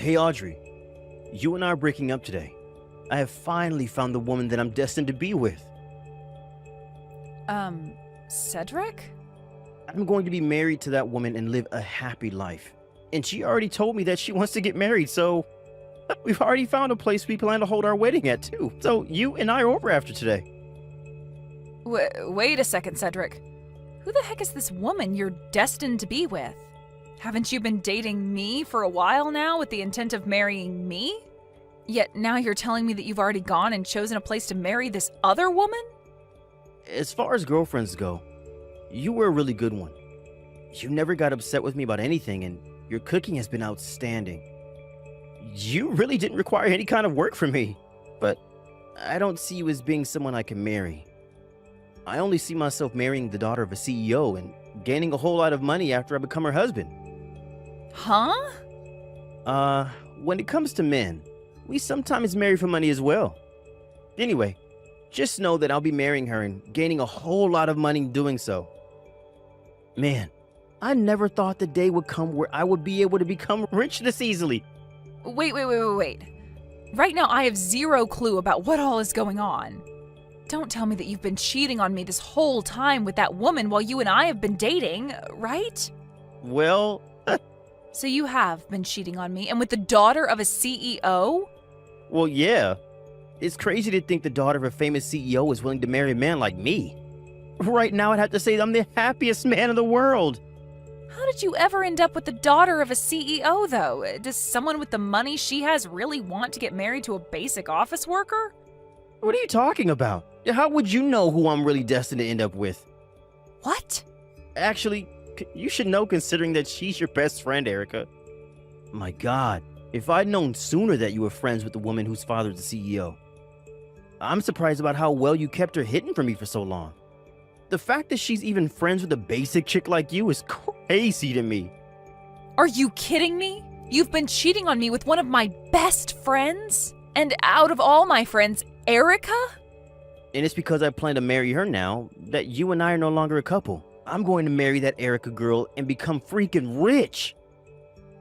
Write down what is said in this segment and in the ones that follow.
Hey Audrey, you and I are breaking up today. I have finally found the woman that I'm destined to be with. Cedric? I'm going to be married to that woman and live a happy life. And she already told me that she wants to get married, so we've already found a place we plan to hold our wedding at too. So you and I are over after today. Wait a second, Cedric. Who the heck is this woman you're destined to be with? Haven't you been dating me for a while now with the intent of marrying me? Yet now you're telling me that you've already gone and chosen a place to marry this other woman? As far as girlfriends go, you were a really good one. You never got upset with me about anything, and your cooking has been outstanding. You really didn't require any kind of work from me, but I don't see you as being someone I can marry. I only see myself marrying the daughter of a CEO and gaining a whole lot of money after I become her husband. Huh? When it comes to men, we sometimes marry for money as well. Anyway, just know that I'll be marrying her and gaining a whole lot of money doing so. Man, I never thought the day would come where I would be able to become rich this easily. Wait. Right now I have zero clue about what all is going on. Don't tell me that you've been cheating on me this whole time with that woman while you and I have been dating, right? Well, So you have been cheating on me and with the daughter of a CEO? well, yeah. It's crazy to think the daughter of a famous CEO is willing to marry a man like me. Right now, I'd have to say I'm the happiest man in the world. How did you ever end up with the daughter of a CEO, though? Does someone with the money she has really want to get married to a basic office worker? What are you talking about? How would you know who I'm really destined to end up with? What? Actually, you should know considering that she's your best friend, Erica. My God, if I'd known sooner that you were friends with the woman whose father's the CEO. I'm surprised about how well you kept her hidden from me for so long. The fact that she's even friends with a basic chick like you is crazy to me. Are you kidding me? You've been cheating on me with one of my best friends? And out of all my friends, Erica? And it's because I plan to marry her now that you and I are no longer a couple. I'm going to marry that Erica girl and become freaking rich.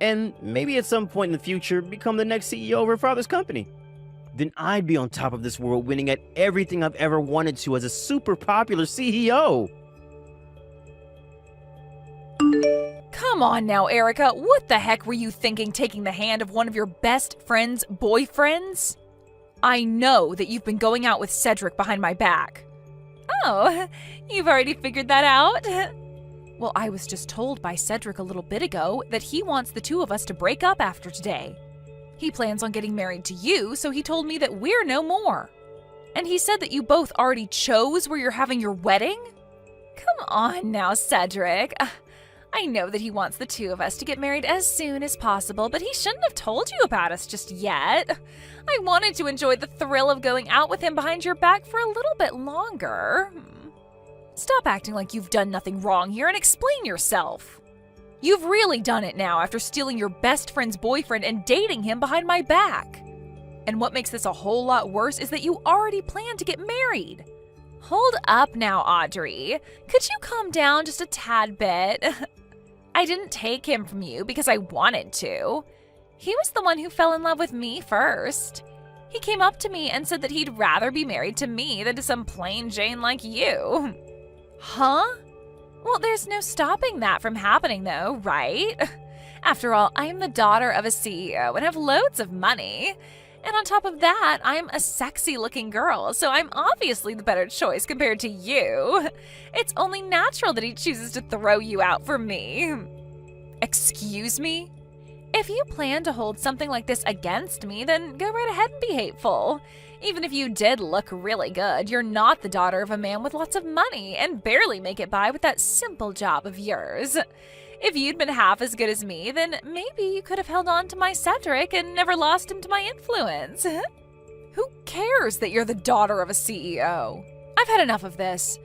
And maybe at some point in the future, become the next CEO of her father's company. Then I'd be on top of this world, winning at everything I've ever wanted to as a super popular CEO. Come on now, Erica. What the heck were you thinking taking the hand of one of your best friend's boyfriends? I know that you've been going out with Cedric behind my back. Oh, you've already figured that out? Well, I was just told by Cedric a little bit ago that he wants the two of us to break up after today. He plans on getting married to you, so he told me that we're no more. And he said that you both already chose where you're having your wedding? Come on now, Cedric. I know that he wants the two of us to get married as soon as possible, but he shouldn't have told you about us just yet. I wanted to enjoy the thrill of going out with him behind your back for a little bit longer. Stop acting like you've done nothing wrong here and explain yourself. You've really done it now after stealing your best friend's boyfriend and dating him behind my back. And what makes this a whole lot worse is that you already planned to get married. Hold up now, Audrey. Could you calm down just a tad bit? I didn't take him from you because I wanted to. He was the one who fell in love with me first. He came up to me and said that he'd rather be married to me than to some plain Jane like you. Huh? Well, there's no stopping that from happening though, right? After all, I'm the daughter of a CEO and have loads of money. And on top of that, I'm a sexy-looking girl, so I'm obviously the better choice compared to you. It's only natural that he chooses to throw you out for me. Excuse me? If you plan to hold something like this against me, then go right ahead and be hateful. Even if you did look really good, you're not the daughter of a man with lots of money and barely make it by with that simple job of yours. If you'd been half as good as me, then maybe you could have held on to my Cedric and never lost him to my influence. Who cares that you're the daughter of a CEO? I've had enough of this.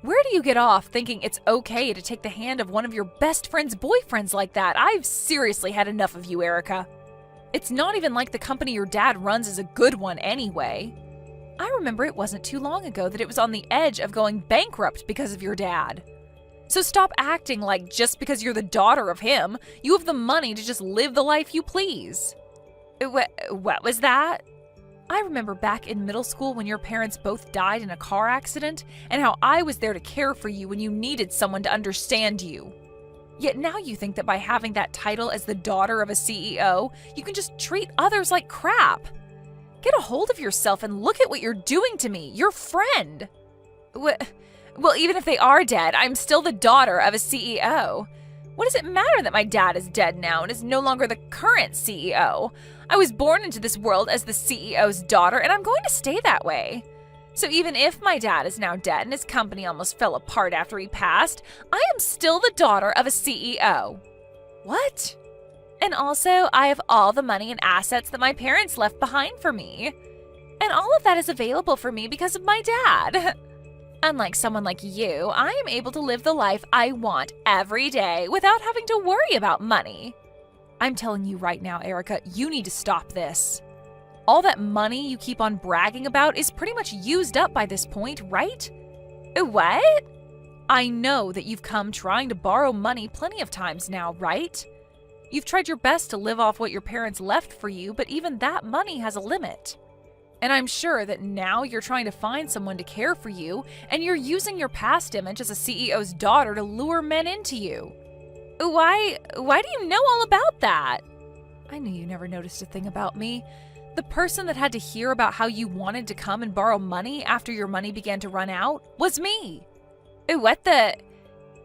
Where do you get off thinking it's okay to take the hand of one of your best friend's boyfriends like that? I've seriously had enough of you, Erica. It's not even like the company your dad runs is a good one anyway. I remember it wasn't too long ago that it was on the edge of going bankrupt because of your dad. So stop acting like just because you're the daughter of him, you have the money to just live the life you please. What was that? I remember back in middle school when your parents both died in a car accident and how I was there to care for you when you needed someone to understand you. Yet now you think that by having that title as the daughter of a CEO, you can just treat others like crap. Get a hold of yourself and look at what you're doing to me, your friend. Well, even if they are dead, I'm still the daughter of a CEO. What does it matter that my dad is dead now and is no longer the current CEO? I was born into this world as the CEO's daughter, and I'm going to stay that way. So even if my dad is now dead and his company almost fell apart after he passed, I am still the daughter of a CEO. What? And also, I have all the money and assets that my parents left behind for me. And all of that is available for me because of my dad. Unlike someone like you, I am able to live the life I want every day without having to worry about money. I'm telling you right now, Erica, you need to stop this. All that money you keep on bragging about is pretty much used up by this point, right? What? I know that you've come trying to borrow money plenty of times now, right? You've tried your best to live off what your parents left for you, but even that money has a limit. And I'm sure that now you're trying to find someone to care for you, and you're using your past image as a CEO's daughter to lure men into you. Why do you know all about that? I knew you never noticed a thing about me. The person that had to hear about how you wanted to come and borrow money after your money began to run out was me. What the?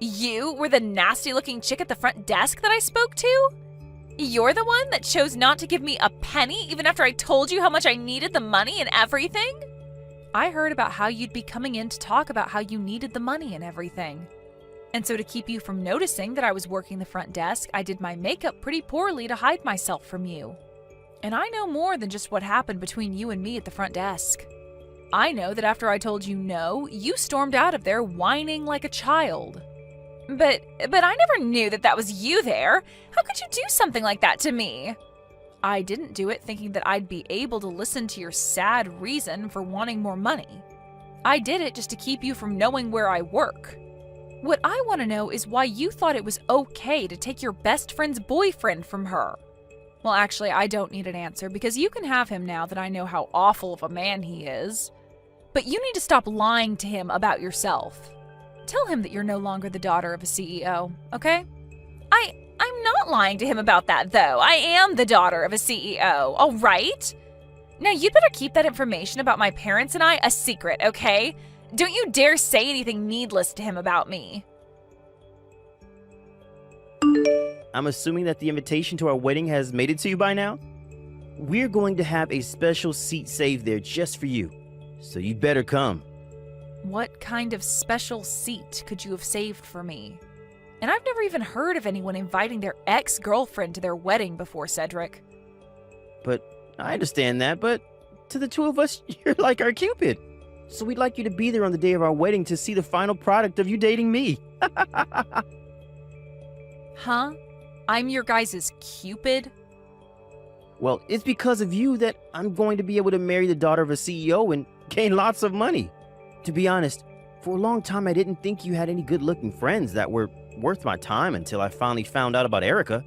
You were the nasty-looking chick at the front desk that I spoke to? You're the one that chose not to give me a penny even after I told you how much I needed the money and everything? I heard about how you'd be coming in to talk about how you needed the money and everything. And so to keep you from noticing that I was working the front desk, I did my makeup pretty poorly to hide myself from you. And I know more than just what happened between you and me at the front desk. I know that after I told you no, you stormed out of there whining like a child. But I never knew that that was you there. How could you do something like that to me? I didn't do it thinking that I'd be able to listen to your sad reason for wanting more money. I did it just to keep you from knowing where I work. What I want to know is why you thought it was okay to take your best friend's boyfriend from her. Well, actually, I don't need an answer because you can have him now that I know how awful of a man he is. But you need to stop lying to him about yourself. Tell him that you're no longer the daughter of a CEO, okay? I'm not lying to him about that, though. I am the daughter of a CEO, all right? Now, you'd better keep that information about my parents and I a secret, okay? Don't you dare say anything needless to him about me. I'm assuming that the invitation to our wedding has made it to you by now? We're going to have a special seat saved there just for you, so you'd better come. What kind of special seat could you have saved for me? And I've never even heard of anyone inviting their ex-girlfriend to their wedding before, Cedric. But I understand that, but to the two of us, you're like our Cupid. So we'd like you to be there on the day of our wedding to see the final product of you dating me. Huh? I'm your guys' Cupid? Well, it's because of you that I'm going to be able to marry the daughter of a CEO and gain lots of money. To be honest, for a long time I didn't think you had any good-looking friends that were worth my time until I finally found out about Erica.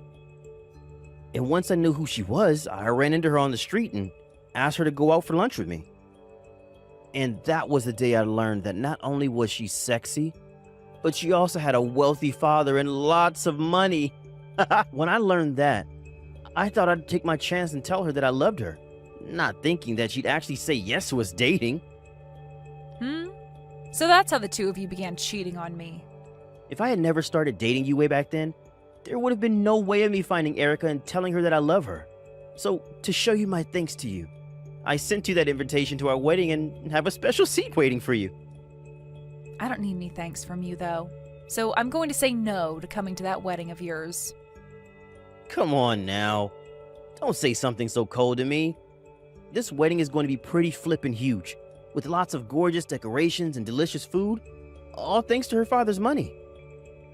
And once I knew who she was, I ran into her on the street and asked her to go out for lunch with me. And that was the day I learned that not only was she sexy, but she also had a wealthy father and lots of money. When I learned that, I thought I'd take my chance and tell her that I loved her, not thinking that she'd actually say yes to us dating. So that's how the two of you began cheating on me. If I had never started dating you way back then, there would have been no way of me finding Erica and telling her that I love her. So, to show you my thanks to you, I sent you that invitation to our wedding and have a special seat waiting for you. I don't need any thanks from you, though. So I'm going to say no to coming to that wedding of yours. Come on now. Don't say something so cold to me. This wedding is going to be pretty flippin' huge, with lots of gorgeous decorations and delicious food, all thanks to her father's money.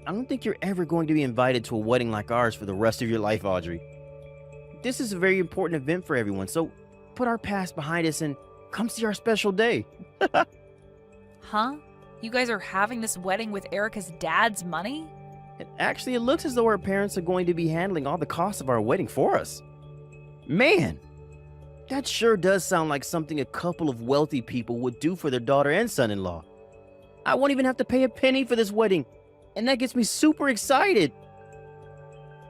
I don't think you're ever going to be invited to a wedding like ours for the rest of your life, Audrey. This is a very important event for everyone, so put our past behind us and come see our special day. Huh? You guys are having this wedding with Erica's dad's money? And actually, it looks as though our parents are going to be handling all the costs of our wedding for us. Man, That sure does sound like something a couple of wealthy people would do for their daughter and son-in-law. I won't even have to pay a penny for this wedding, and that gets me super excited.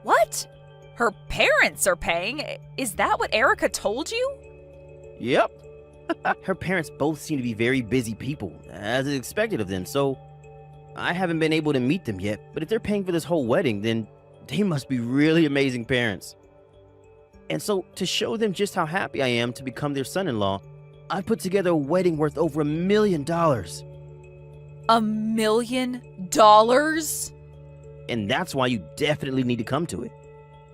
What? Her parents are paying? Is that what Erica told you? Yep. Her parents both seem to be very busy people, as is expected of them, so I haven't been able to meet them yet, but if they're paying for this whole wedding, then they must be really amazing parents. And so, to show them just how happy I am to become their son-in-law, I put together a wedding worth over $1 million. $1 million? And that's why you definitely need to come to it.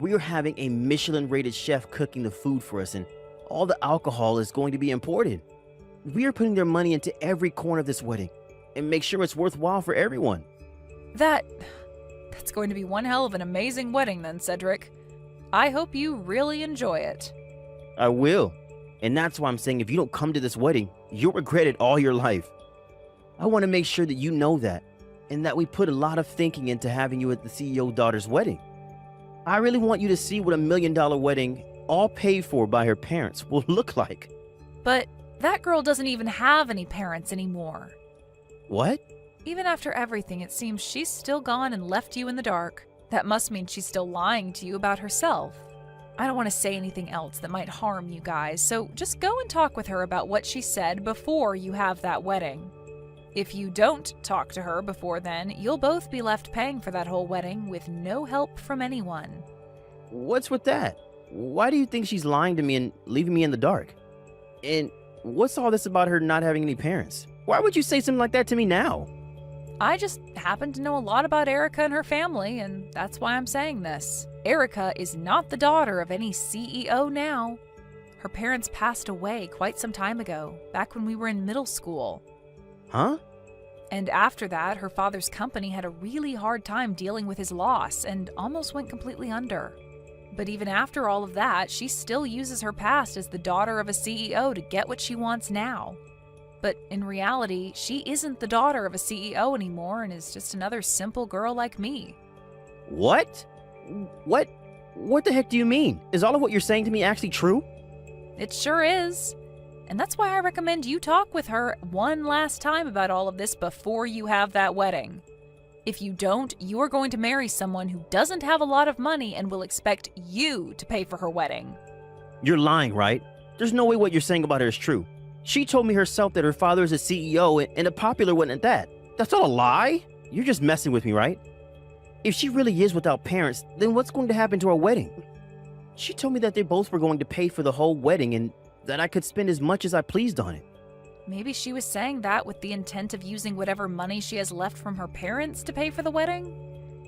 We are having a Michelin-rated chef cooking the food for us, and all the alcohol is going to be imported. We are putting their money into every corner of this wedding, and make sure it's worthwhile for everyone. That's going to be one hell of an amazing wedding then, Cedric. I hope you really enjoy it. I will. And that's why I'm saying if you don't come to this wedding, you'll regret it all your life. I want to make sure that you know that, and that we put a lot of thinking into having you at the CEO daughter's wedding. I really want you to see what $1 million wedding, all paid for by her parents, will look like. But that girl doesn't even have any parents anymore. What? Even after everything, it seems she's still gone and left you in the dark. That must mean she's still lying to you about herself. I don't want to say anything else that might harm you guys, so just go and talk with her about what she said before you have that wedding. If you don't talk to her before then, you'll both be left paying for that whole wedding with no help from anyone. What's with that? Why do you think she's lying to me and leaving me in the dark? And what's all this about her not having any parents? Why would you say something like that to me now? I just happen to know a lot about Erica and her family, and that's why I'm saying this. Erica is not the daughter of any CEO now. Her parents passed away quite some time ago, back when we were in middle school. Huh? And after that, her father's company had a really hard time dealing with his loss and almost went completely under. But even after all of that, she still uses her past as the daughter of a CEO to get what she wants now. But in reality, she isn't the daughter of a CEO anymore and is just another simple girl like me. What? What the heck do you mean? Is all of what you're saying to me actually true? It sure is. And that's why I recommend you talk with her one last time about all of this before you have that wedding. If you don't, you are going to marry someone who doesn't have a lot of money and will expect you to pay for her wedding. You're lying, right? There's no way what you're saying about her is true. She told me herself that her father is a CEO and a popular one at that. That's all a lie? You're just messing with me, right? If she really is without parents, then what's going to happen to our wedding? She told me that they both were going to pay for the whole wedding and that I could spend as much as I pleased on it. Maybe she was saying that with the intent of using whatever money she has left from her parents to pay for the wedding?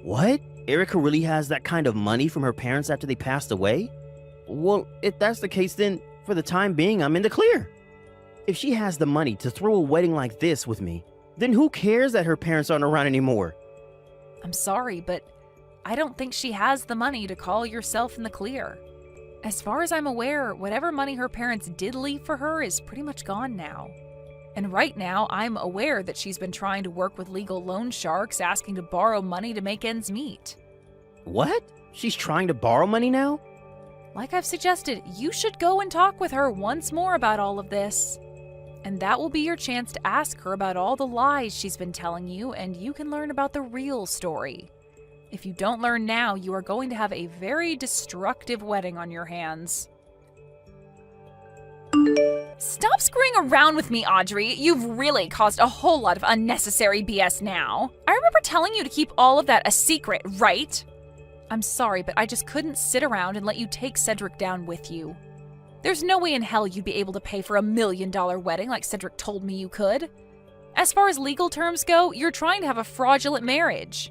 What? Erica really has that kind of money from her parents after they passed away? Well, if that's the case, then for the time being, I'm in the clear. If she has the money to throw a wedding like this with me, then who cares that her parents aren't around anymore? I'm sorry, but I don't think she has the money to call yourself in the clear. As far as I'm aware, whatever money her parents did leave for her is pretty much gone now. And right now, I'm aware that she's been trying to work with legal loan sharks asking to borrow money to make ends meet. What? She's trying to borrow money now? Like I've suggested, you should go and talk with her once more about all of this. And that will be your chance to ask her about all the lies she's been telling you, and you can learn about the real story. If you don't learn now, you are going to have a very destructive wedding on your hands. Stop screwing around with me, Audrey. You've really caused a whole lot of unnecessary BS now. I remember telling you to keep all of that a secret, right? I'm sorry, but I just couldn't sit around and let you take Cedric down with you. There's no way in hell you'd be able to pay for $1 million wedding like Cedric told me you could. As far as legal terms go, you're trying to have a fraudulent marriage.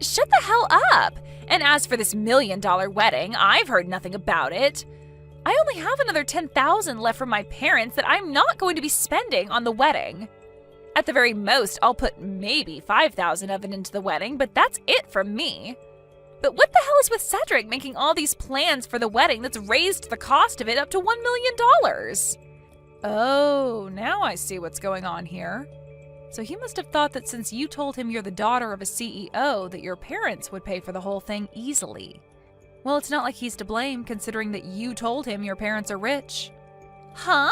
Shut the hell up! And as for this $1 million wedding, I've heard nothing about it. I only have another $10,000 left from my parents that I'm not going to be spending on the wedding. At the very most, I'll put maybe $5,000 of it into the wedding, but that's it from me. But what the hell is with Cedric making all these plans for the wedding that's raised the cost of it up to $1 million? Oh, now I see what's going on here. So he must have thought that since you told him you're the daughter of a CEO, that your parents would pay for the whole thing easily. Well, it's not like he's to blame, considering that you told him your parents are rich. Huh?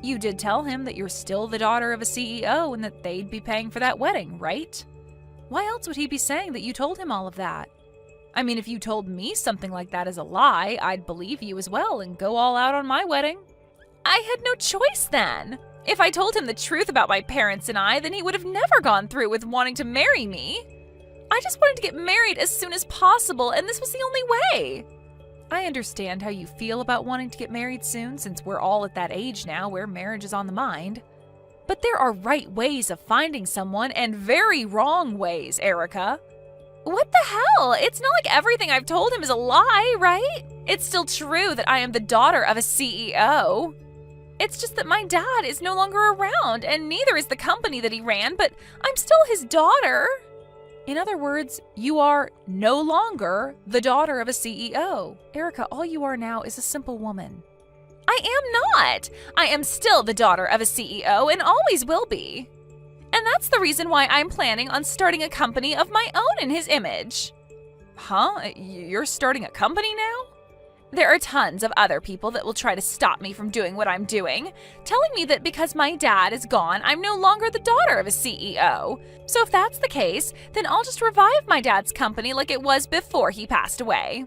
You did tell him that you're still the daughter of a CEO and that they'd be paying for that wedding, right? Why else would he be saying that you told him all of that? I mean, if you told me something like that as a lie, I'd believe you as well and go all out on my wedding. I had no choice then. If I told him the truth about my parents and I, then he would have never gone through with wanting to marry me. I just wanted to get married as soon as possible, and this was the only way. I understand how you feel about wanting to get married soon, since we're all at that age now where marriage is on the mind. But there are right ways of finding someone and very wrong ways, Erica. What the hell? It's not like everything I've told him is a lie, right? It's still true that I am the daughter of a CEO. It's just that my dad is no longer around, and neither is the company that he ran, but I'm still his daughter. In other words, you are no longer the daughter of a CEO. Erica, all you are now is a simple woman. I am not. I am still the daughter of a CEO and always will be. And that's the reason why I'm planning on starting a company of my own in his image. Huh? You're starting a company now? There are tons of other people that will try to stop me from doing what I'm doing, telling me that because my dad is gone, I'm no longer the daughter of a CEO. So if that's the case, then I'll just revive my dad's company like it was before he passed away.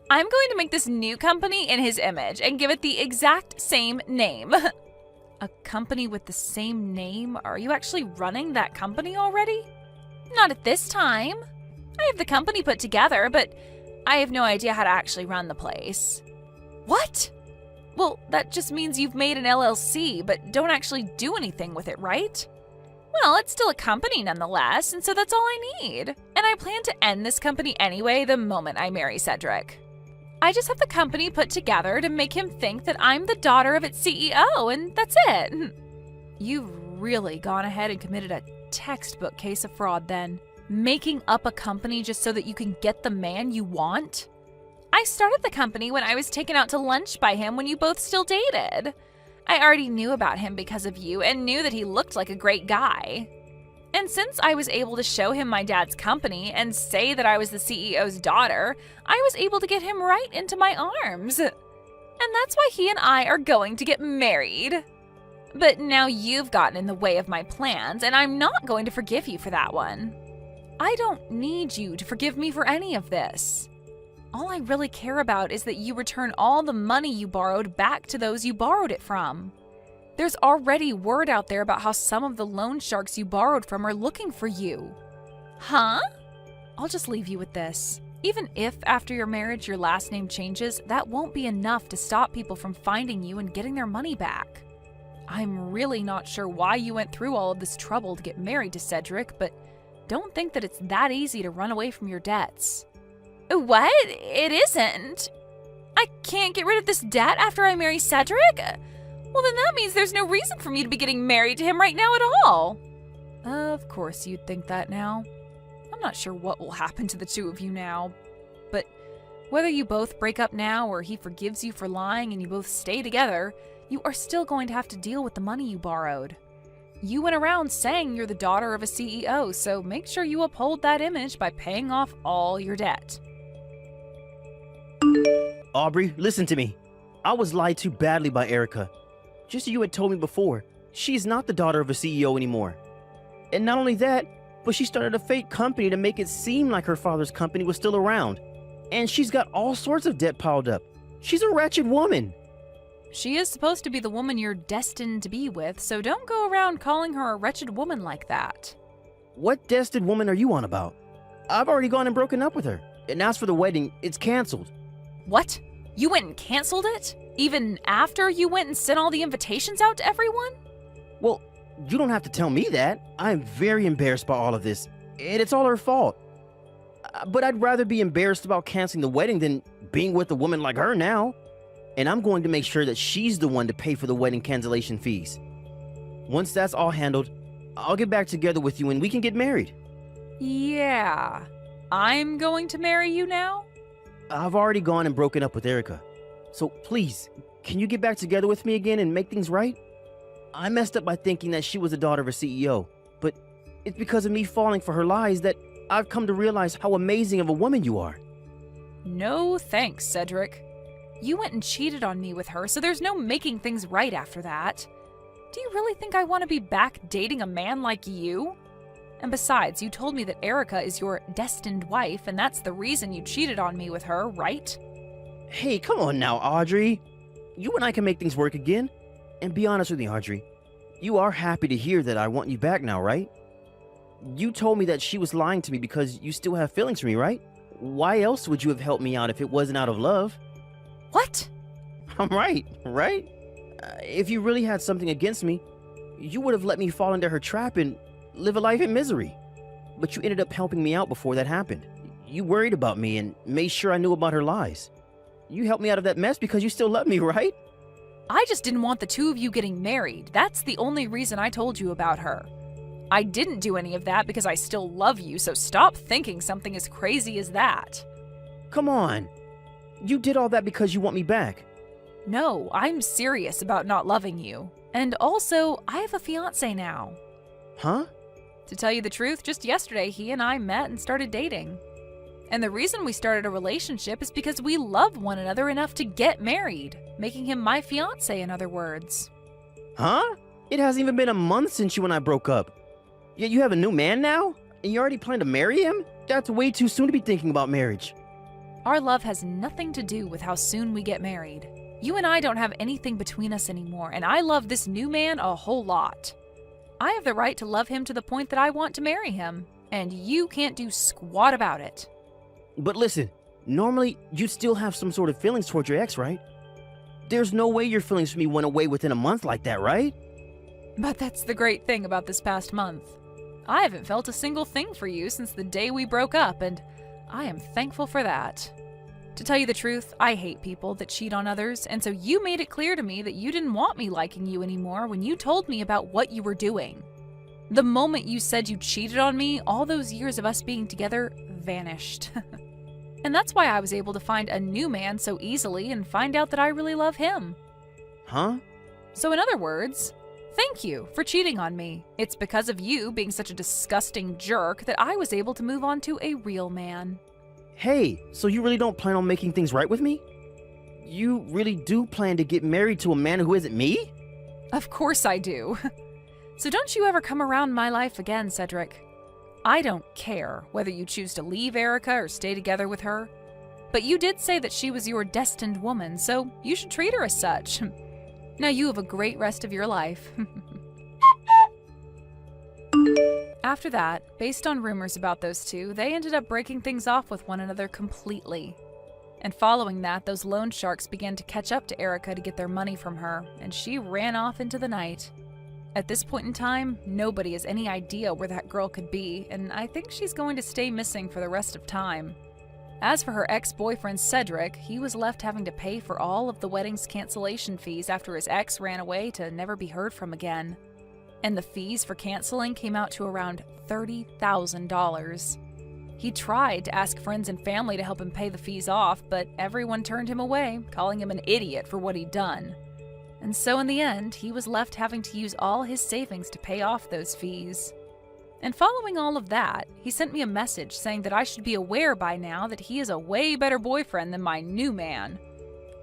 I'm going to make this new company in his image and give it the exact same name. A company with the same name? Are you actually running that company already? Not at this time. I have the company put together, but I have no idea how to actually run the place. What? Well, that just means you've made an LLC, but don't actually do anything with it, right? Well, it's still a company nonetheless, and so that's all I need. And I plan to end this company anyway the moment I marry Cedric. I just have the company put together to make him think that I'm the daughter of its CEO, and that's it. You've really gone ahead and committed a textbook case of fraud then. Making up a company just so that you can get the man you want? I started the company when I was taken out to lunch by him when you both still dated. I already knew about him because of you and knew that he looked like a great guy. And since I was able to show him my dad's company and say that I was the CEO's daughter, I was able to get him right into my arms. And that's why he and I are going to get married. But now you've gotten in the way of my plans, and I'm not going to forgive you for that one. I don't need you to forgive me for any of this. All I really care about is that you return all the money you borrowed back to those you borrowed it from. There's already word out there about how some of the loan sharks you borrowed from are looking for you. Huh? I'll just leave you with this. Even if after your marriage your last name changes, that won't be enough to stop people from finding you and getting their money back. I'm really not sure why you went through all of this trouble to get married to Cedric, but don't think that it's that easy to run away from your debts. What? It isn't. I can't get rid of this debt after I marry Cedric? Well, then that means there's no reason for me to be getting married to him right now at all. Of course you'd think that now. I'm not sure what will happen to the two of you now, but whether you both break up now or he forgives you for lying and you both stay together, you are still going to have to deal with the money you borrowed. You went around saying you're the daughter of a CEO, so make sure you uphold that image by paying off all your debt. Aubrey, listen to me. I was lied to badly by Erica. Just as you had told me before, she is not the daughter of a CEO anymore. And not only that, but she started a fake company to make it seem like her father's company was still around. And she's got all sorts of debt piled up. She's a wretched woman. She is supposed to be the woman you're destined to be with, so don't go around calling her a wretched woman like that. What destined woman are you on about? I've already gone and broken up with her. And as for the wedding, it's canceled. What? You went and canceled it? Even after you went and sent all the invitations out to everyone? Well, you don't have to tell me that. I'm very embarrassed by all of this, and it's all her fault. But I'd rather be embarrassed about canceling the wedding than being with a woman like her now. And I'm going to make sure that she's the one to pay for the wedding cancellation fees. Once that's all handled, I'll get back together with you and we can get married. Yeah. I'm going to marry you now? I've already gone and broken up with Erica. So please, can you get back together with me again and make things right? I messed up by thinking that she was the daughter of a CEO, but it's because of me falling for her lies that I've come to realize how amazing of a woman you are. No thanks, Cedric. You went and cheated on me with her, so there's no making things right after that. Do you really think I want to be back dating a man like you? And besides, you told me that Erica is your destined wife, and that's the reason you cheated on me with her, right? Hey, come on now, Audrey. You and I can make things work again. And be honest with me, Audrey. You are happy to hear that I want you back now, right? You told me that she was lying to me because you still have feelings for me, right? Why else would you have helped me out if it wasn't out of love? What? I'm right? If you really had something against me, you would have let me fall into her trap and live a life in misery. But you ended up helping me out before that happened. You worried about me and made sure I knew about her lies. You helped me out of that mess because you still love me, right? I just didn't want the two of you getting married. That's the only reason I told you about her. I didn't do any of that because I still love you, so stop thinking something as crazy as that. Come on. You did all that because you want me back. No, I'm serious about not loving you. And also, I have a fiancé now. Huh? To tell you the truth, just yesterday he and I met and started dating. And the reason we started a relationship is because we love one another enough to get married, making him my fiancé, in other words. Huh? It hasn't even been a month since you and I broke up. Yet you have a new man now? And you already plan to marry him? That's way too soon to be thinking about marriage. Our love has nothing to do with how soon we get married. You and I don't have anything between us anymore, and I love this new man a whole lot. I have the right to love him to the point that I want to marry him, and you can't do squat about it. But listen, normally you'd still have some sort of feelings towards your ex, right? There's no way your feelings for me went away within a month like that, right? But that's the great thing about this past month. I haven't felt a single thing for you since the day we broke up, and I am thankful for that. To tell you the truth, I hate people that cheat on others, and so you made it clear to me that you didn't want me liking you anymore when you told me about what you were doing. The moment you said you cheated on me, all those years of us being together vanished. And that's why I was able to find a new man so easily and find out that I really love him. Huh? So in other words, thank you for cheating on me. It's because of you being such a disgusting jerk that I was able to move on to a real man. Hey, so you really don't plan on making things right with me? You really do plan to get married to a man who isn't me? Of course I do. So don't you ever come around my life again, Cedric. I don't care whether you choose to leave Erica or stay together with her. But you did say that she was your destined woman, so you should treat her as such. Now you have a great rest of your life. After that, based on rumors about those two, they ended up breaking things off with one another completely. And following that, those loan sharks began to catch up to Erica to get their money from her, and she ran off into the night. At this point in time, nobody has any idea where that girl could be, and I think she's going to stay missing for the rest of time. As for her ex-boyfriend Cedric, he was left having to pay for all of the wedding's cancellation fees after his ex ran away to never be heard from again. And the fees for canceling came out to around $30,000. He tried to ask friends and family to help him pay the fees off, but everyone turned him away, calling him an idiot for what he'd done. And so in the end, he was left having to use all his savings to pay off those fees. And following all of that, he sent me a message saying that I should be aware by now that he is a way better boyfriend than my new man.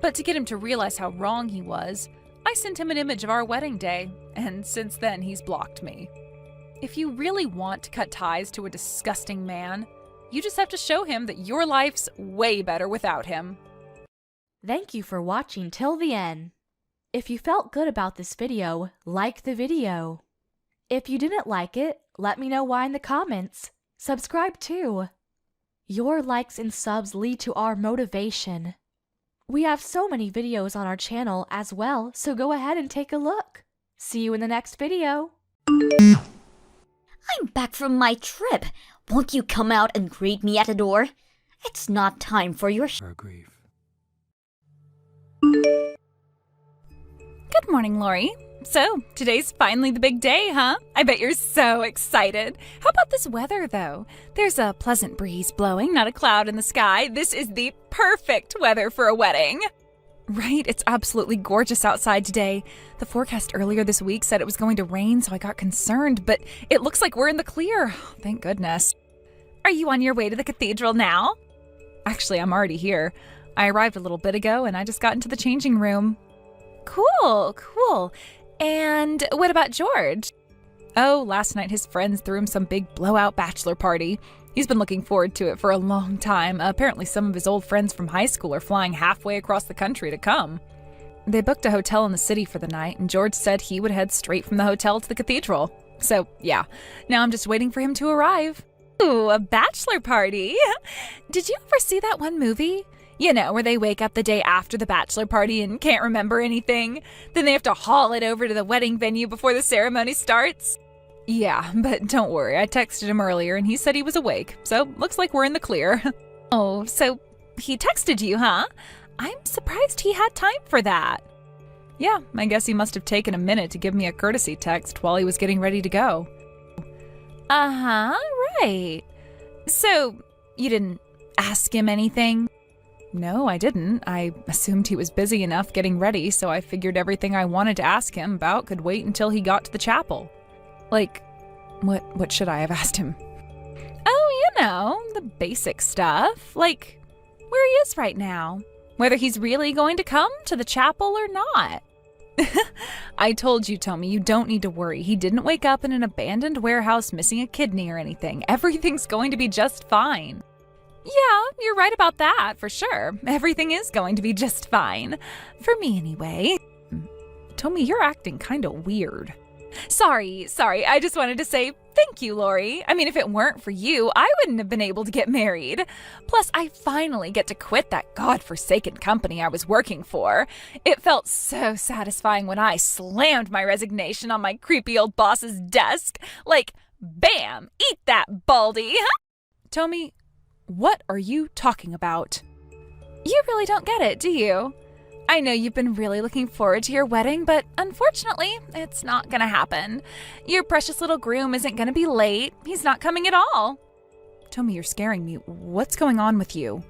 But to get him to realize how wrong he was, I sent him an image of our wedding day, and since then he's blocked me. If you really want to cut ties to a disgusting man, you just have to show him that your life's way better without him. Thank you for watching till the end. If you felt good about this video, like the video. If you didn't like it, let me know why in the comments. Subscribe too. Your likes and subs lead to our motivation. We have so many videos on our channel as well, so go ahead and take a look. See you in the next video. I'm back from my trip. Won't you come out and greet me at the door? It's not time for your grief. Good morning, Lori. So, today's finally the big day, huh? I bet you're so excited. How about this weather, though? There's a pleasant breeze blowing, not a cloud in the sky. This is the perfect weather for a wedding. Right? It's absolutely gorgeous outside today. The forecast earlier this week said it was going to rain, so I got concerned, but it looks like we're in the clear. Thank goodness. Are you on your way to the cathedral now? Actually, I'm already here. I arrived a little bit ago and I just got into the changing room. Cool. And what about George? Oh, last night his friends threw him some big blowout bachelor party. He's been looking forward to it for a long time. Apparently some of his old friends from high school are flying halfway across the country to come. They booked a hotel in the city for the night, and George said he would head straight from the hotel to the cathedral. So, yeah, now I'm just waiting for him to arrive. Ooh, a bachelor party. Did you ever see that one movie? You know, where they wake up the day after the bachelor party and can't remember anything. Then they have to haul it over to the wedding venue before the ceremony starts. Yeah, but don't worry, I texted him earlier and he said he was awake, so looks like we're in the clear. Oh, so he texted you, huh? I'm surprised he had time for that. Yeah, I guess he must have taken a minute to give me a courtesy text while he was getting ready to go. Uh-huh, right. So, you didn't ask him anything? No, I didn't. I assumed he was busy enough getting ready, so I figured everything I wanted to ask him about could wait until he got to the chapel. Like, what should I have asked him? Oh, you know, the basic stuff. Like, where he is right now. Whether he's really going to come to the chapel or not. I told you, Tommy, you don't need to worry. He didn't wake up in an abandoned warehouse missing a kidney or anything. Everything's going to be just fine. Yeah, you're right about that, for sure. Everything is going to be just fine. For me, anyway. Tommy, you're acting kind of weird. Sorry. I just wanted to say thank you, Lori. I mean, if it weren't for you, I wouldn't have been able to get married. Plus, I finally get to quit that godforsaken company I was working for. It felt so satisfying when I slammed my resignation on my creepy old boss's desk. Like, bam, eat that, Baldy. Tommy, what are you talking about? You really don't get it, do you? I know you've been really looking forward to your wedding, but unfortunately, it's not gonna happen. Your precious little groom isn't gonna be late. He's not coming at all. Tommy, you're scaring me. What's going on with you?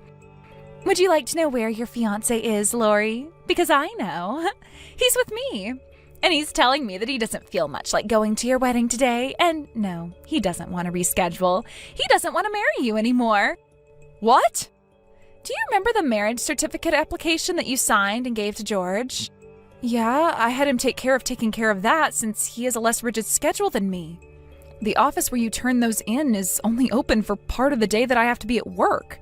Would you like to know where your fiancé is, Lori? Because I know. He's with me. And he's telling me that he doesn't feel much like going to your wedding today. And no, he doesn't want to reschedule. He doesn't want to marry you anymore. What? Do you remember the marriage certificate application that you signed and gave to George? Yeah, I had him taking care of that since he has a less rigid schedule than me. The office where you turn those in is only open for part of the day that I have to be at work.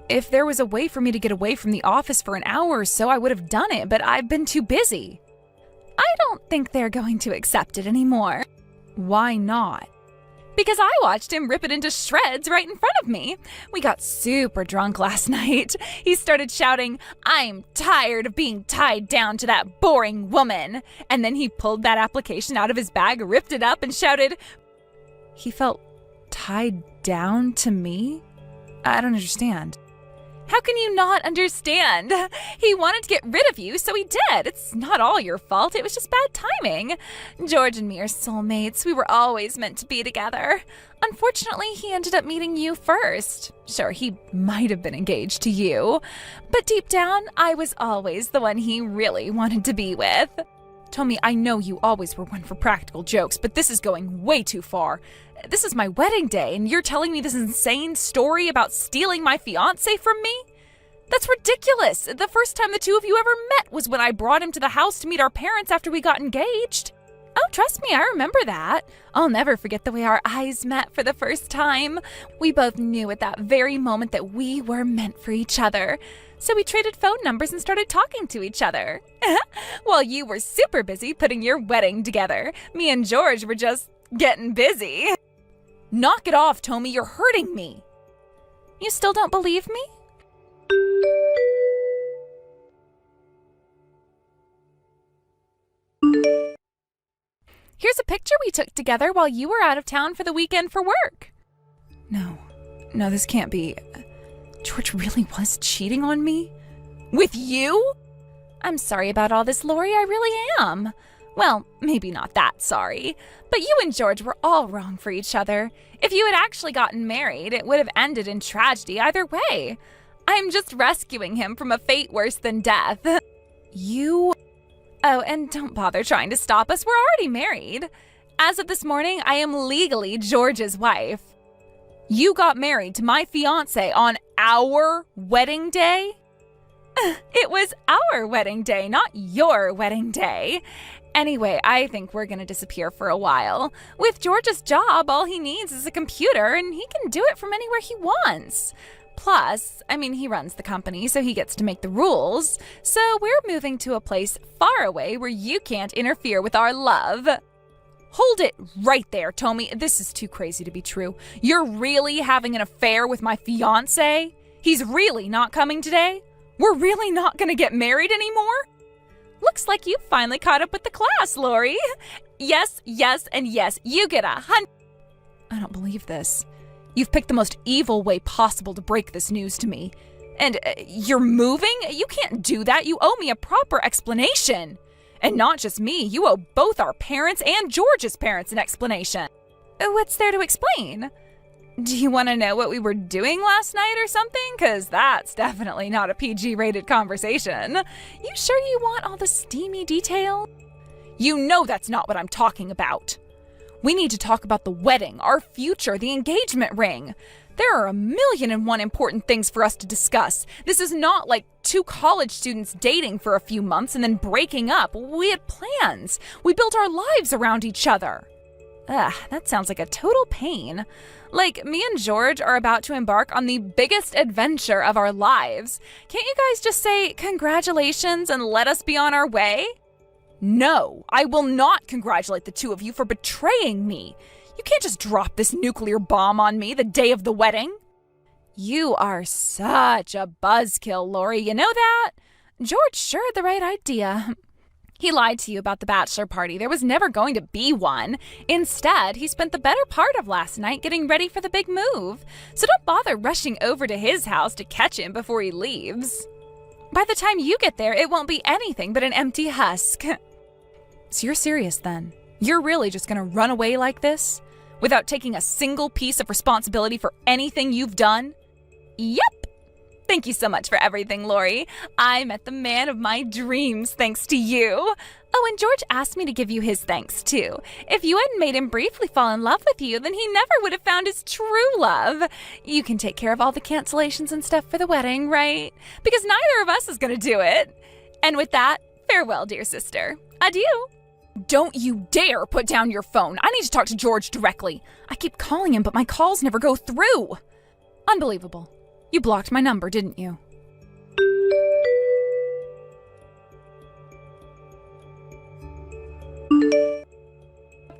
If there was a way for me to get away from the office for an hour or so, I would have done it, but I've been too busy. I don't think they're going to accept it anymore. Why not? Because I watched him rip it into shreds right in front of me. We got super drunk last night. He started shouting, "I'm tired of being tied down to that boring woman." And then he pulled that application out of his bag, ripped it up, and shouted, he felt tied down to me? I don't understand. How can you not understand? He wanted to get rid of you, so he did. It's not all your fault. It was just bad timing. George and me are soulmates. We were always meant to be together. Unfortunately, he ended up meeting you first. Sure, he might have been engaged to you, but deep down, I was always the one he really wanted to be with. Tommy, I know you always were one for practical jokes, but this is going way too far. This is my wedding day, and you're telling me this insane story about stealing my fiancé from me? That's ridiculous. The first time the two of you ever met was when I brought him to the house to meet our parents after we got engaged. Oh, trust me, I remember that. I'll never forget the way our eyes met for the first time. We both knew at that very moment that we were meant for each other. So we traded phone numbers and started talking to each other. While you were super busy putting your wedding together, me and George were just getting busy. Knock it off, Tommy, you're hurting me. You still don't believe me? Here's a picture we took together while you were out of town for the weekend for work. No, this can't be. George really was cheating on me? With you? I'm sorry about all this, Lori, I really am. Well, maybe not that sorry, but you and George were all wrong for each other. If you had actually gotten married, it would have ended in tragedy either way. I'm just rescuing him from a fate worse than death. You? Oh, and don't bother trying to stop us. We're already married. As of this morning, I am legally George's wife. You got married to my fiancé on our wedding day? It was our wedding day, not your wedding day. Anyway, I think we're gonna disappear for a while. With George's job, all he needs is a computer, and he can do it from anywhere he wants. Plus, he runs the company, so he gets to make the rules. So we're moving to a place far away where you can't interfere with our love. Hold it right there, Tommy. This is too crazy to be true. You're really having an affair with my fiancé? He's really not coming today? We're really not gonna get married anymore? Looks like you finally caught up with the class, Lori. Yes, yes, and yes, you get 100. I don't believe this. You've picked the most evil way possible to break this news to me. And you're moving? You can't do that. You owe me a proper explanation. And not just me, you owe both our parents and George's parents an explanation. What's there to explain? Do you want to know what we were doing last night or something? Because that's definitely not a PG-rated conversation. You sure you want all the steamy detail? You know that's not what I'm talking about. We need to talk about the wedding, our future, the engagement ring. There are 1,000,001 important things for us to discuss. This is not like two college students dating for a few months and then breaking up. We had plans. We built our lives around each other. That sounds like a total pain. Like, me and George are about to embark on the biggest adventure of our lives. Can't you guys just say congratulations and let us be on our way? No, I will not congratulate the two of you for betraying me. You can't just drop this nuclear bomb on me the day of the wedding. You are such a buzzkill, Lori, you know that? George sure had the right idea. He lied to you about the bachelor party. There was never going to be one. Instead, he spent the better part of last night getting ready for the big move. So don't bother rushing over to his house to catch him before he leaves. By the time you get there, it won't be anything but an empty husk. So you're serious then? You're really just gonna run away like this? Without taking a single piece of responsibility for anything you've done? Yep. Thank you so much for everything, Lori. I met the man of my dreams thanks to you. Oh, and George asked me to give you his thanks, too. If you hadn't made him briefly fall in love with you, then he never would have found his true love. You can take care of all the cancellations and stuff for the wedding, right? Because neither of us is going to do it. And with that, farewell, dear sister. Adieu. Don't you dare put down your phone. I need to talk to George directly. I keep calling him, but my calls never go through. Unbelievable. You blocked my number, didn't you?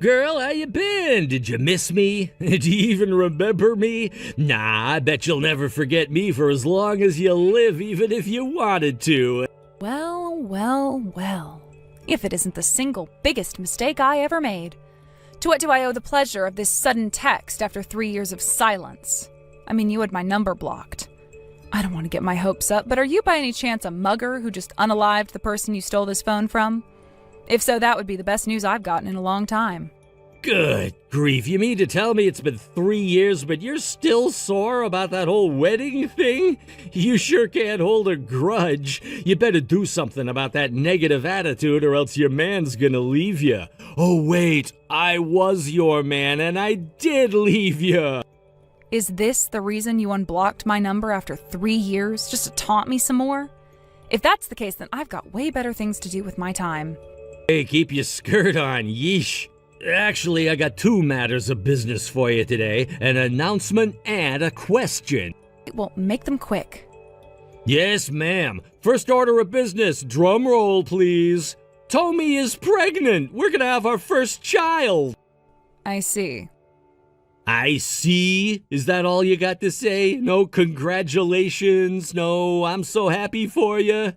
Girl, how you been? Did you miss me? Do you even remember me? Nah, I bet you'll never forget me for as long as you live, even if you wanted to. Well, well, well. If it isn't the single biggest mistake I ever made. To what do I owe the pleasure of this sudden text after 3 years of silence? You had my number blocked. I don't want to get my hopes up, but are you by any chance a mugger who just unalived the person you stole this phone from? If so, that would be the best news I've gotten in a long time. Good grief, you mean to tell me it's been 3 years, but you're still sore about that whole wedding thing? You sure can't hold a grudge. You better do something about that negative attitude or else your man's gonna leave you. Oh wait, I was your man and I did leave you. Is this the reason you unblocked my number after 3 years, just to taunt me some more? If that's the case, then I've got way better things to do with my time. Hey, keep your skirt on, yeesh. Actually, I got 2 matters of business for you today, an announcement and a question. Well, make them quick. Yes, ma'am. First order of business, drum roll, please. Tommy is pregnant. We're gonna have our first child. I see. I see? Is that all you got to say? No congratulations? No, I'm so happy for you?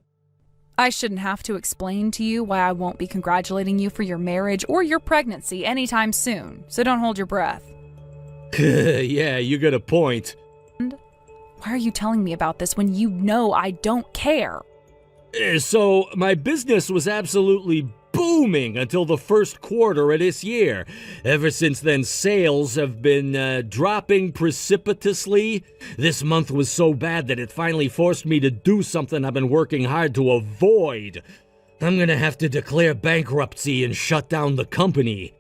I shouldn't have to explain to you why I won't be congratulating you for your marriage or your pregnancy anytime soon, so don't hold your breath. Yeah, you got a point. Why are you telling me about this when you know I don't care? So, my business was absolutely booming until the first quarter of this year. Ever since then, sales have been dropping precipitously. This month was so bad that it finally forced me to do something I've been working hard to avoid. I'm gonna have to declare bankruptcy and shut down the company.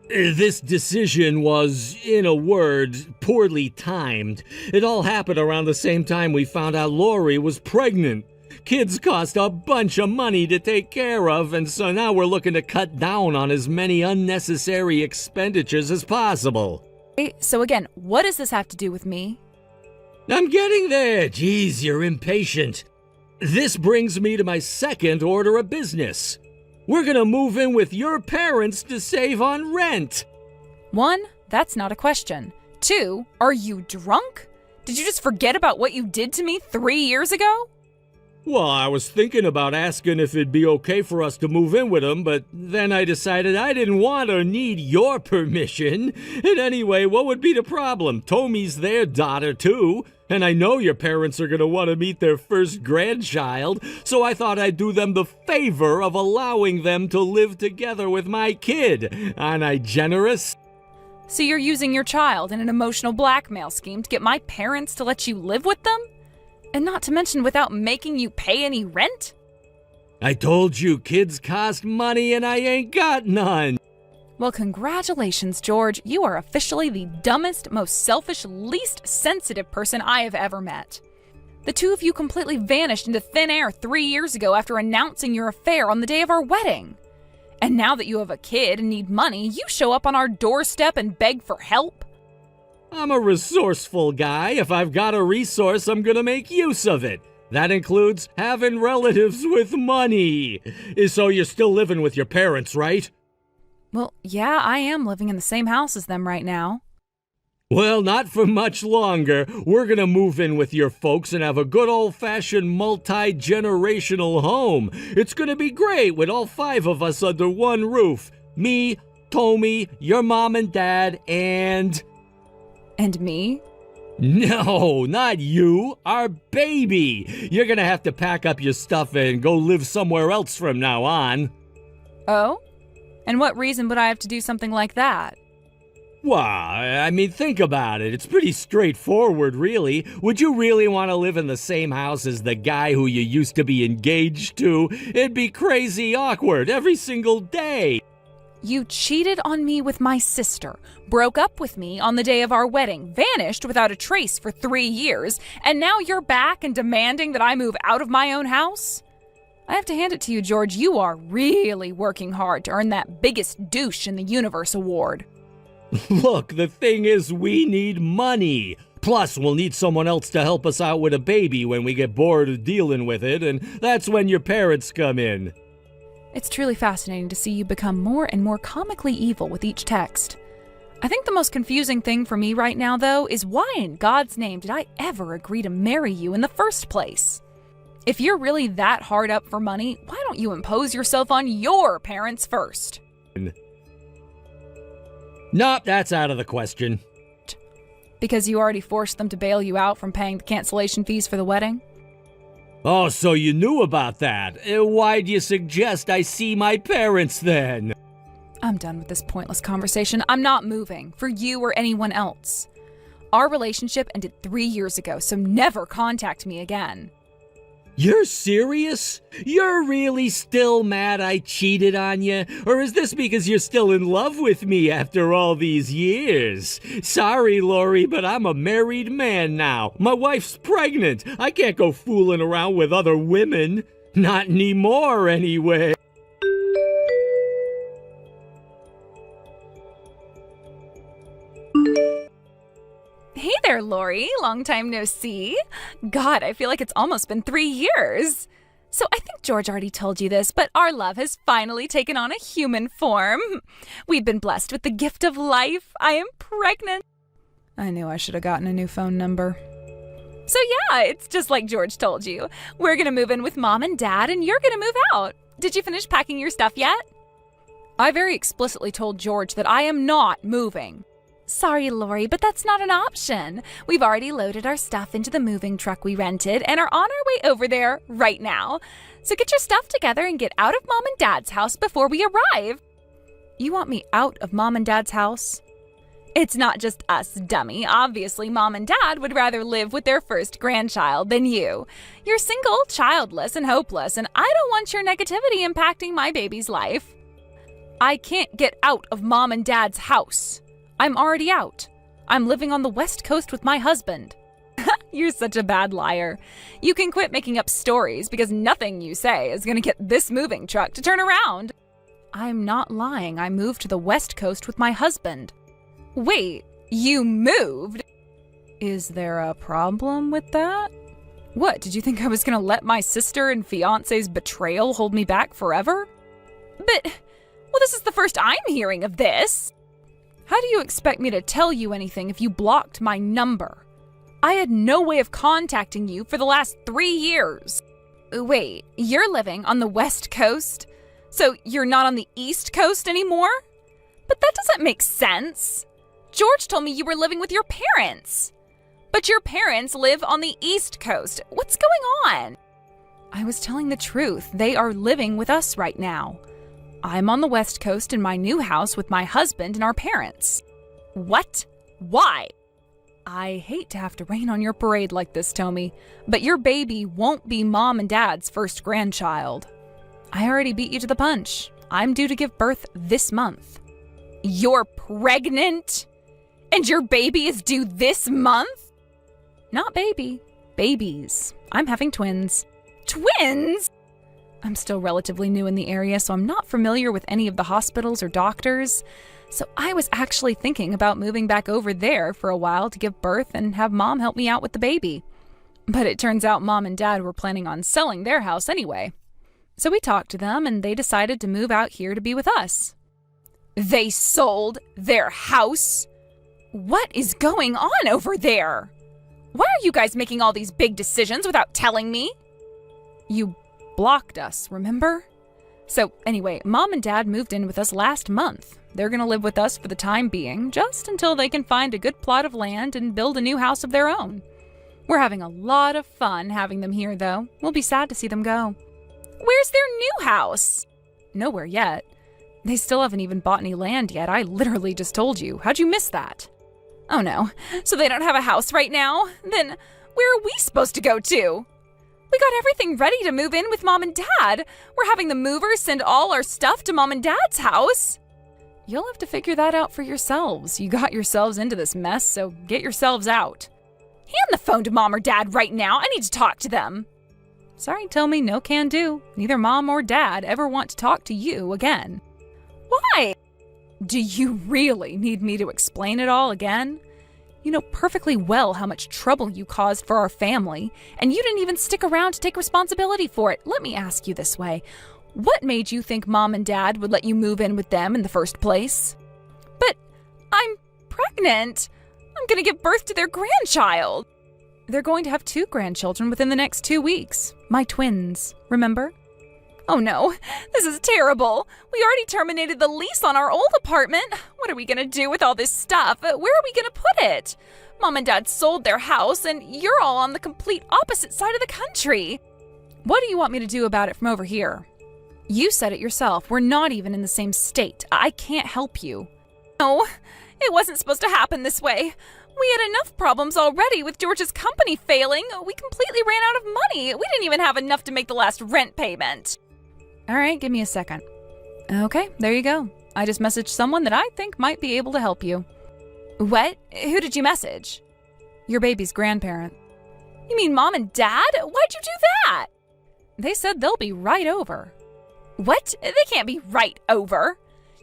This decision was, in a word, poorly timed. It all happened around the same time we found out Lori was pregnant. Kids cost a bunch of money to take care of, and so now we're looking to cut down on as many unnecessary expenditures as possible. So again, what does this have to do with me? I'm getting there. Geez, you're impatient. This brings me to my second order of business. We're gonna move in with your parents to save on rent. 1, that's not a question. 2, are you drunk? Did you just forget about what you did to me 3 years ago? Well, I was thinking about asking if it'd be okay for us to move in with them, but then I decided I didn't want or need your permission. And anyway, what would be the problem? Tommy's their daughter, too. And I know your parents are going to want to meet their first grandchild, so I thought I'd do them the favor of allowing them to live together with my kid. Aren't I generous? So you're using your child in an emotional blackmail scheme to get my parents to let you live with them? And not to mention without making you pay any rent? I told you kids cost money and I ain't got none. Well, congratulations, George. You are officially the dumbest, most selfish, least sensitive person I have ever met. The two of you completely vanished into thin air 3 years ago after announcing your affair on the day of our wedding. And now that you have a kid and need money, you show up on our doorstep and beg for help? I'm a resourceful guy. If I've got a resource, I'm gonna make use of it. That includes having relatives with money. So you're still living with your parents, right? Well, yeah, I am living in the same house as them right now. Well, not for much longer. We're gonna move in with your folks and have a good old-fashioned multi-generational home. It's gonna be great with all 5 of us under one roof. Me, Tommy, your mom and dad, and... And me? No, not you. Our baby. You're gonna have to pack up your stuff and go live somewhere else from now on. Oh? And what reason would I have to do something like that? Well, I mean, think about it. It's pretty straightforward, really. Would you really want to live in the same house as the guy who you used to be engaged to? It'd be crazy awkward every single day. You cheated on me with my sister, broke up with me on the day of our wedding, vanished without a trace for 3 years, and now you're back and demanding that I move out of my own house? I have to hand it to you, George. You are really working hard to earn that biggest douche in the universe award. Look, the thing is, we need money. Plus, we'll need someone else to help us out with a baby when we get bored of dealing with it, and that's when your parents come in. It's truly fascinating to see you become more and more comically evil with each text. I think the most confusing thing for me right now, though, is why in God's name did I ever agree to marry you in the first place? If you're really that hard up for money, why don't you impose yourself on your parents first? Nope, that's out of the question. Because you already forced them to bail you out from paying the cancellation fees for the wedding? Oh, so you knew about that. Why'd you suggest I see my parents then? I'm done with this pointless conversation. I'm not moving, for you or anyone else. Our relationship ended 3 years ago, so never contact me again. You're serious? You're really still mad I cheated on you? Or is this because you're still in love with me after all these years? Sorry, Lori, but I'm a married man now. My wife's pregnant. I can't go fooling around with other women. Not anymore, anyway. Hey there, Lori. Long time no see. God, I feel like it's almost been 3 years. So I think George already told you this, but our love has finally taken on a human form. We've been blessed with the gift of life. I am pregnant. I knew I should have gotten a new phone number. So yeah, it's just like George told you. We're gonna move in with Mom and Dad, and you're gonna move out. Did you finish packing your stuff yet? I very explicitly told George that I am not moving. Sorry, Lori, but that's not an option. We've already loaded our stuff into the moving truck we rented and are on our way over there right now. So get your stuff together and get out of Mom and Dad's house before we arrive. You want me out of Mom and Dad's house? It's not just us, dummy. Obviously, Mom and Dad would rather live with their first grandchild than you. You're single, childless, and hopeless, and I don't want your negativity impacting my baby's life. I can't get out of Mom and Dad's house. I'm already out. I'm living on the West Coast with my husband. You're such a bad liar. You can quit making up stories because nothing you say is going to get this moving truck to turn around. I'm not lying. I moved to the West Coast with my husband. Wait, you moved? Is there a problem with that? What, did you think I was going to let my sister and fiance's betrayal hold me back forever? But, well, this is the first I'm hearing of this. How do you expect me to tell you anything if you blocked my number? I had no way of contacting you for the last 3 years. Wait, you're living on the West Coast? So you're not on the East Coast anymore? But that doesn't make sense. George told me you were living with your parents. But your parents live on the East Coast. What's going on? I was telling the truth. They are living with us right now. I'm on the West Coast in my new house with my husband and our parents. What? Why? I hate to have to rain on your parade like this, Tommy, but your baby won't be Mom and Dad's first grandchild. I already beat you to the punch. I'm due to give birth this month. You're pregnant? And your baby is due this month? Not baby. Babies. I'm having twins. Twins? I'm still relatively new in the area, so I'm not familiar with any of the hospitals or doctors. So I was actually thinking about moving back over there for a while to give birth and have Mom help me out with the baby. But it turns out Mom and Dad were planning on selling their house anyway. So we talked to them and they decided to move out here to be with us. They sold their house? What is going on over there? Why are you guys making all these big decisions without telling me? You blocked us, remember? So anyway, Mom and Dad moved in with us last month. They're going to live with us for the time being, just until they can find a good plot of land and build a new house of their own. We're having a lot of fun having them here, though. We'll be sad to see them go. Where's their new house? Nowhere yet. They still haven't even bought any land yet. I literally just told you. How'd you miss that? Oh no. So they don't have a house right now? Then where are we supposed to go to? We got everything ready to move in with Mom and Dad. We're having the movers send all our stuff to Mom and Dad's house. You'll have to figure that out for yourselves. You got yourselves into this mess, so get yourselves out. Hand the phone to Mom or Dad right now. I need to talk to them. Sorry, Tommy, no can do. Neither Mom or Dad ever want to talk to you again. Why? Do you really need me to explain it all again? You know perfectly well how much trouble you caused for our family, and you didn't even stick around to take responsibility for it. Let me ask you this way. What made you think Mom and Dad would let you move in with them in the first place? But I'm pregnant. I'm going to give birth to their grandchild. They're going to have 2 grandchildren within the next 2 weeks. My twins, remember? Oh no, this is terrible. We already terminated the lease on our old apartment. What are we going to do with all this stuff? Where are we going to put it? Mom and Dad sold their house, and you're all on the complete opposite side of the country. What do you want me to do about it from over here? You said it yourself. We're not even in the same state. I can't help you. No, it wasn't supposed to happen this way. We had enough problems already with George's company failing. We completely ran out of money. We didn't even have enough to make the last rent payment. All right, give me a second. Okay, there you go. I just messaged someone that I think might be able to help you. What? Who did you message? Your baby's grandparent. You mean Mom and Dad? Why'd you do that? They said they'll be right over. What? They can't be right over.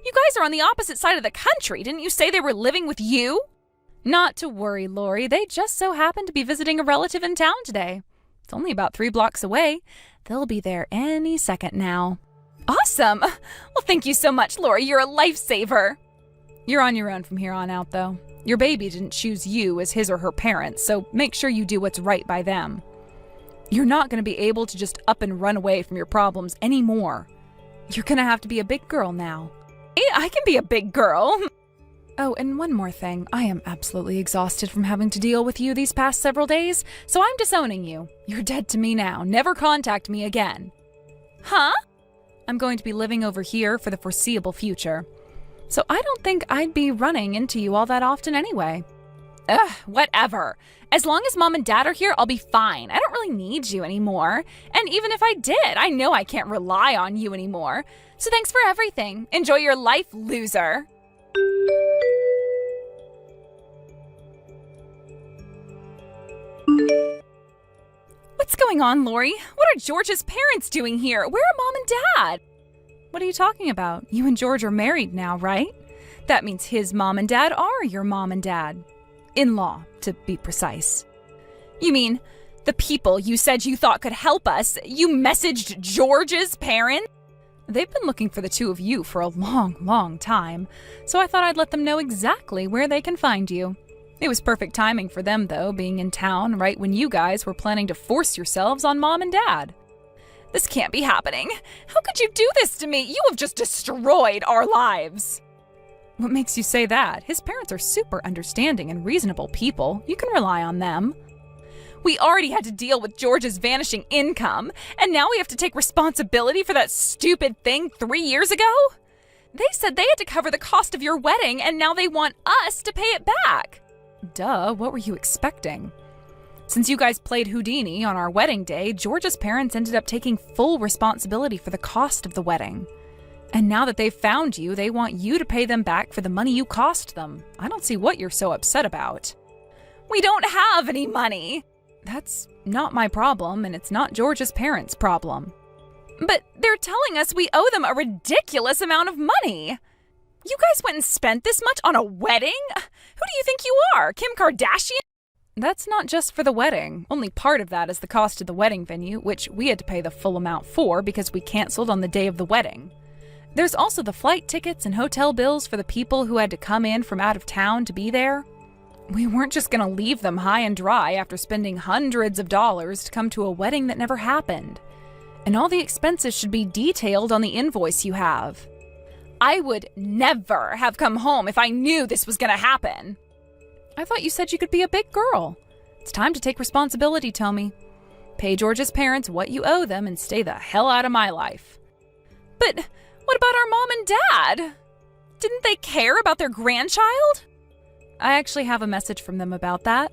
You guys are on the opposite side of the country. Didn't you say they were living with you? Not to worry, Lori. They just so happen to be visiting a relative in town today. It's only about 3 blocks away. They'll be there any second now. Awesome! Well, thank you so much, Lori. You're a lifesaver. You're on your own from here on out, though. Your baby didn't choose you as his or her parents, so make sure you do what's right by them. You're not going to be able to just up and run away from your problems anymore. You're going to have to be a big girl now. I can be a big girl. Oh, and one more thing. I am absolutely exhausted from having to deal with you these past several days, so I'm disowning you. You're dead to me now. Never contact me again. Huh? I'm going to be living over here for the foreseeable future. So I don't think I'd be running into you all that often anyway. Ugh, whatever. As long as Mom and Dad are here, I'll be fine. I don't really need you anymore. And even if I did, I know I can't rely on you anymore. So thanks for everything. Enjoy your life, loser. What's going on, Lori? What are George's parents doing here? Where are Mom and Dad? What are you talking about? You and George are married now, right? That means his mom and dad are your mom and dad. In-law, to be precise. You mean the people you said you thought could help us? You messaged George's parents? They've been looking for the two of you for a long, long time, so I thought I'd let them know exactly where they can find you. It was perfect timing for them, though, being in town right when you guys were planning to force yourselves on Mom and Dad. This can't be happening. How could you do this to me? You have just destroyed our lives. What makes you say that? His parents are super understanding and reasonable people. You can rely on them. We already had to deal with George's vanishing income, and now we have to take responsibility for that stupid thing 3 years ago? They said they had to cover the cost of your wedding, and now they want us to pay it back. Duh, what were you expecting? Since you guys played Houdini on our wedding day, George's parents ended up taking full responsibility for the cost of the wedding. And now that they've found you, they want you to pay them back for the money you cost them. I don't see what you're so upset about. We don't have any money. That's not my problem, and it's not George's parents' problem. But they're telling us we owe them a ridiculous amount of money. You guys went and spent this much on a wedding? Who do you think you are, Kim Kardashian? That's not just for the wedding. Only part of that is the cost of the wedding venue, which we had to pay the full amount for because we canceled on the day of the wedding. There's also the flight tickets and hotel bills for the people who had to come in from out of town to be there. We weren't just going to leave them high and dry after spending hundreds of dollars to come to a wedding that never happened. And all the expenses should be detailed on the invoice you have. I would never have come home if I knew this was going to happen. I thought you said you could be a big girl. It's time to take responsibility, Tommy. Pay George's parents what you owe them and stay the hell out of my life. But what about our mom and dad? Didn't they care about their grandchild? I actually have a message from them about that.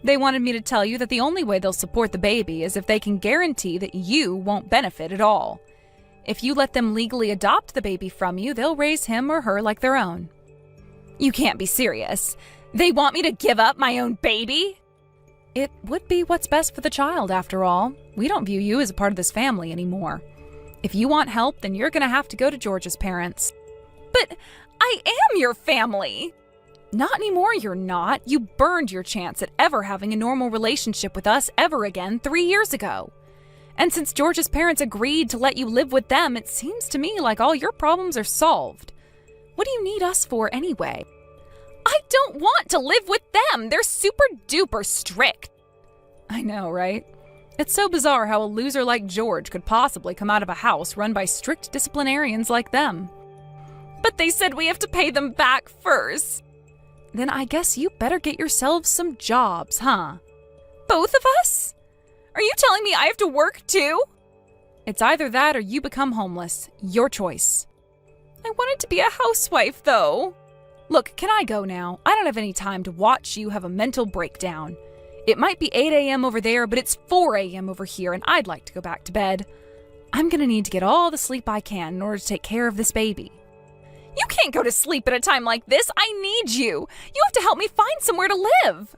They wanted me to tell you that the only way they'll support the baby is if they can guarantee that you won't benefit at all. If you let them legally adopt the baby from you, they'll raise him or her like their own. You can't be serious. They want me to give up my own baby? It would be what's best for the child, after all. We don't view you as a part of this family anymore. If you want help, then you're going to have to go to George's parents. But I am your family! Not anymore, you're not. You burned your chance at ever having a normal relationship with us ever again 3 years ago. And since George's parents agreed to let you live with them, it seems to me like all your problems are solved. What do you need us for anyway? I don't want to live with them! They're super duper strict. I know, right? It's so bizarre how a loser like George could possibly come out of a house run by strict disciplinarians like them. But they said we have to pay them back first. Then I guess you better get yourselves some jobs, huh? Both of us? Are you telling me I have to work too? It's either that or you become homeless. Your choice. I wanted to be a housewife, though. Look, can I go now? I don't have any time to watch you have a mental breakdown. It might be 8 a.m. over there, but it's 4 a.m. over here, and I'd like to go back to bed. I'm gonna need to get all the sleep I can in order to take care of this baby. You can't go to sleep at a time like this. I need you. You have to help me find somewhere to live.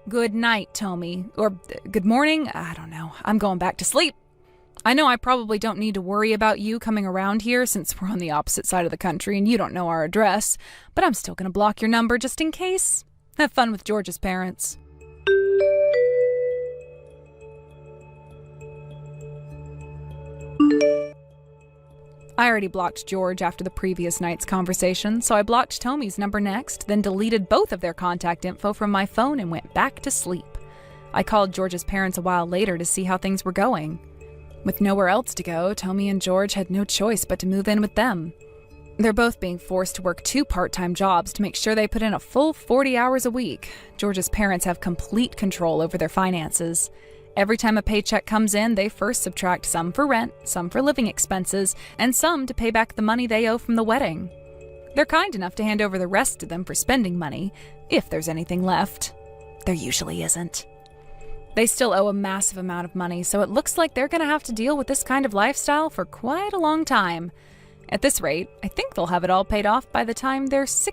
Good night, Tommy. Or good morning. I don't know. I'm going back to sleep. I know I probably don't need to worry about you coming around here since we're on the opposite side of the country and you don't know our address, but I'm still going to block your number just in case. Have fun with George's parents. I already blocked George after the previous night's conversation, so I blocked Tommy's number next, then deleted both of their contact info from my phone and went back to sleep. I called George's parents a while later to see how things were going. With nowhere else to go, Tommy and George had no choice but to move in with them. They're both being forced to work 2 part-time jobs to make sure they put in a full 40 hours a week. George's parents have complete control over their finances. Every time a paycheck comes in, they first subtract some for rent, some for living expenses, and some to pay back the money they owe from the wedding. They're kind enough to hand over the rest to them for spending money, if there's anything left. There usually isn't. They still owe a massive amount of money, so it looks like they're going to have to deal with this kind of lifestyle for quite a long time. At this rate, I think they'll have it all paid off by the time they're 60